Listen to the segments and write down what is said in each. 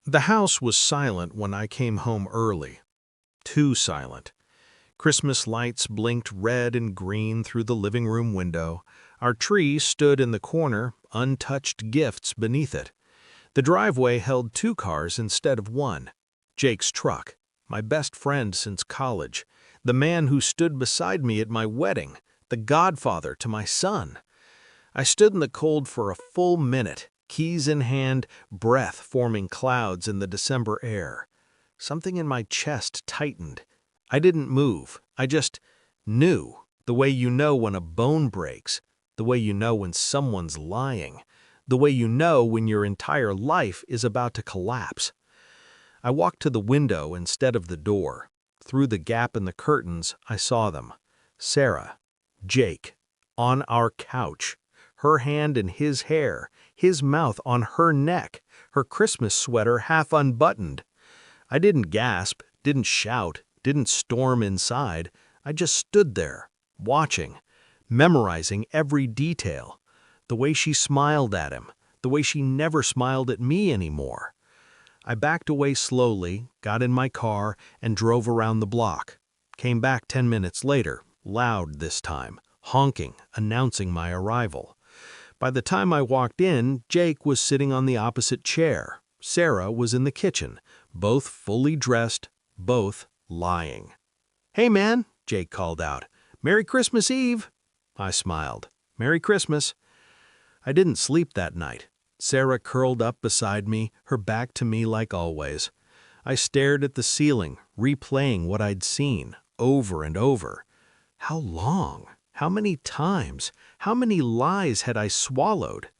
The house was silent when I came home early. Too silent. Christmas lights blinked red and green through the living room window. Our tree stood in the corner, untouched gifts beneath it. The driveway held two cars instead of one. Jake's truck, my best friend since college, the man who stood beside me at my wedding, the godfather to my son. I stood in the cold for a full minute, keys in hand, breath forming clouds in the December air. Something in my chest tightened. I didn't move. I just knew, the way you know when a bone breaks, the way you know when someone's lying, the way you know when your entire life is about to collapse. I walked to the window instead of the door. Through the gap in the curtains, I saw them. Sarah, Jake, on our couch, her hand in his hair, his mouth on her neck, her Christmas sweater half unbuttoned. I didn't gasp, didn't shout, didn't storm inside. I just stood there, watching, memorizing every detail. The way she smiled at him, the way she never smiled at me anymore. I backed away slowly, got in my car, and drove around the block. Came back 10 minutes later, loud this time, honking, announcing my arrival. By the time I walked in, Jake was sitting on the opposite chair. Sarah was in the kitchen, both fully dressed, both lying. "Hey man," Jake called out. "Merry Christmas Eve." I smiled. "Merry Christmas." I didn't sleep that night. Sarah curled up beside me, her back to me like always. I stared at the ceiling, replaying what I'd seen, over and over. How long? How many times? How many lies had I swallowed?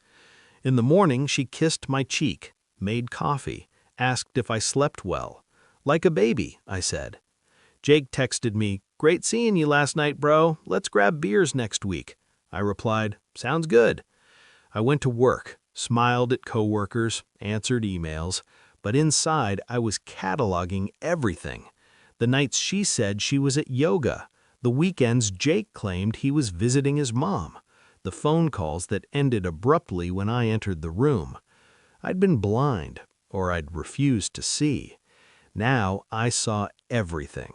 In the morning, she kissed my cheek, made coffee, asked if I slept well. "Like a baby," I said. Jake texted me, "Great seeing you last night, bro. Let's grab beers next week." I replied, "Sounds good." I went to work, smiled at coworkers, answered emails, but inside I was cataloging everything. The nights she said she was at yoga, the weekends Jake claimed he was visiting his mom, the phone calls that ended abruptly when I entered the room. I'd been blind, or I'd refused to see. Now I saw everything.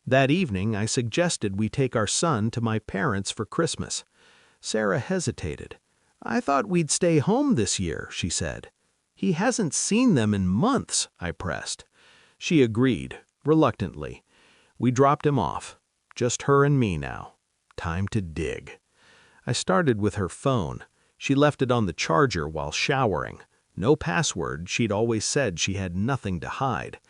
That evening I suggested we take our son to my parents for Christmas. Sarah hesitated. "I thought we'd stay home this year," she said. "He hasn't seen them in months," I pressed. She agreed, reluctantly. We dropped him off. Just her and me now. Time to dig. I started with her phone. She left it on the charger while showering. No password, she'd always said she had nothing to hide.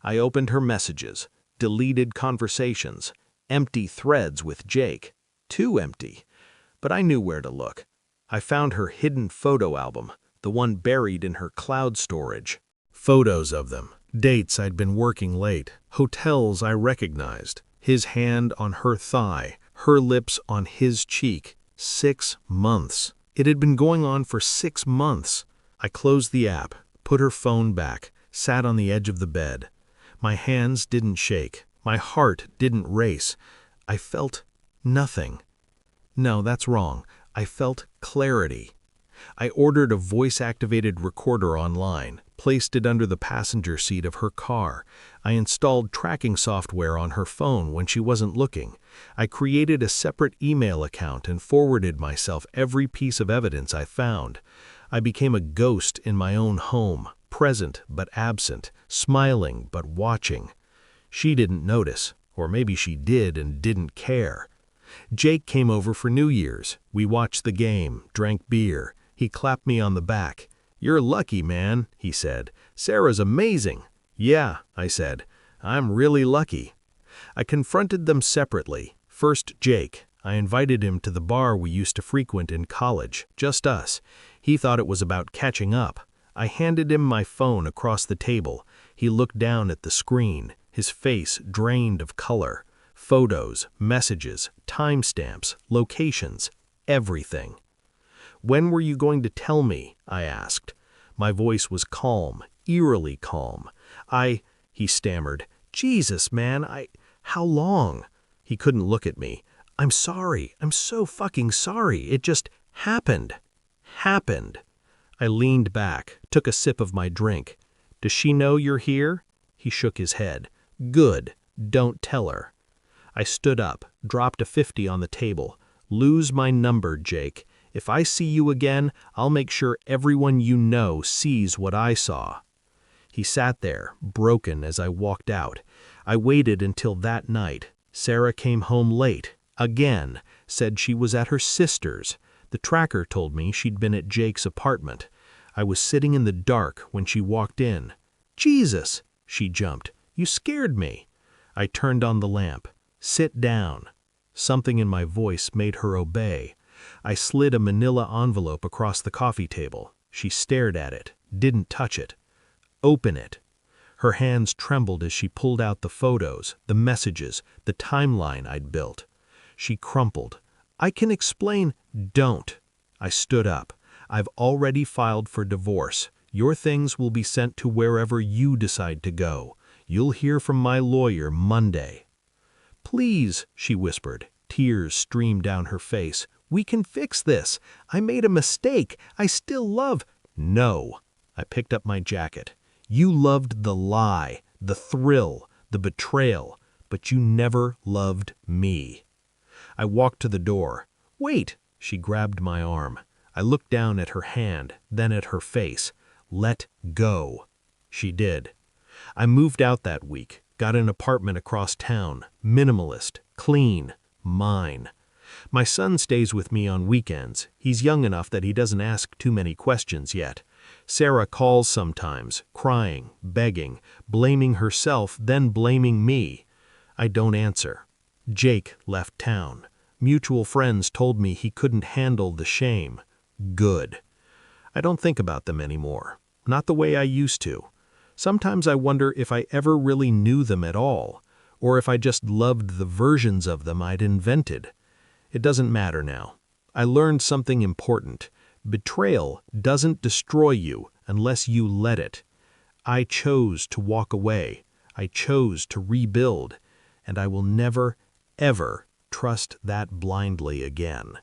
I opened her messages, deleted conversations, empty threads with Jake. Too empty. But I knew where to look. I found her hidden photo album, the one buried in her cloud storage. Photos of them, dates I'd been working late, hotels I recognized, his hand on her thigh, her lips on his cheek. 6 months. It had been going on for 6 months. I closed the app, put her phone back, sat on the edge of the bed. My hands didn't shake. My heart didn't race. I felt nothing. No, that's wrong. I felt clarity. I ordered a voice-activated recorder online, placed it under the passenger seat of her car. I installed tracking software on her phone when she wasn't looking. I created a separate email account and forwarded myself every piece of evidence I found. I became a ghost in my own home, present but absent, smiling but watching. She didn't notice, or maybe she did and didn't care. Jake came over for New Year's. We watched the game, drank beer. He clapped me on the back. "You're lucky, man," he said. "Sarah's amazing." "Yeah," I said. "I'm really lucky." I confronted them separately. First, Jake. I invited him to the bar we used to frequent in college, just us. He thought it was about catching up. I handed him my phone across the table. He looked down at the screen, his face drained of color. Photos, messages, timestamps, locations, everything. "When were you going to tell me?" I asked. My voice was calm, eerily calm. He stammered. "Jesus, man, how long?" He couldn't look at me. "I'm sorry. I'm so fucking sorry. It just happened." Happened. I leaned back, took a sip of my drink. Does she know you're here? He shook his head. Good. Don't tell her. I stood up, dropped a 50 on the table. Lose my number, Jake. If I see you again, I'll make sure everyone you know sees what I saw. He sat there, broken as I walked out. I waited until that night. Sarah came home late. Again. Said she was at her sister's. The tracker told me she'd been at Jake's apartment. I was sitting in the dark when she walked in. Jesus! She jumped. You scared me. I turned on the lamp. Sit down. Something in my voice made her obey. I slid a manila envelope across the coffee table. She stared at it, didn't touch it. Open it. Her hands trembled as she pulled out the photos, the messages, the timeline I'd built. She crumpled. I can explain. Don't. I stood up. I've already filed for divorce. Your things will be sent to wherever you decide to go. You'll hear from my lawyer Monday. Please, she whispered. Tears streamed down her face. We can fix this. I made a mistake. I still love. No. I picked up my jacket. You loved the lie, the thrill, the betrayal, but you never loved me. I walked to the door. Wait, she grabbed my arm. I looked down at her hand, then at her face. Let go. She did. I moved out that week, got an apartment across town, minimalist, clean, mine. My son stays with me on weekends. He's young enough that he doesn't ask too many questions yet. Sarah calls sometimes, crying, begging, blaming herself, then blaming me. I don't answer. Jake left town. Mutual friends told me he couldn't handle the shame. Good. I don't think about them anymore. Not the way I used to. Sometimes I wonder if I ever really knew them at all, or if I just loved the versions of them I'd invented. It doesn't matter now. I learned something important. Betrayal doesn't destroy you unless you let it. I chose to walk away. I chose to rebuild. And I will never, ever trust that blindly again.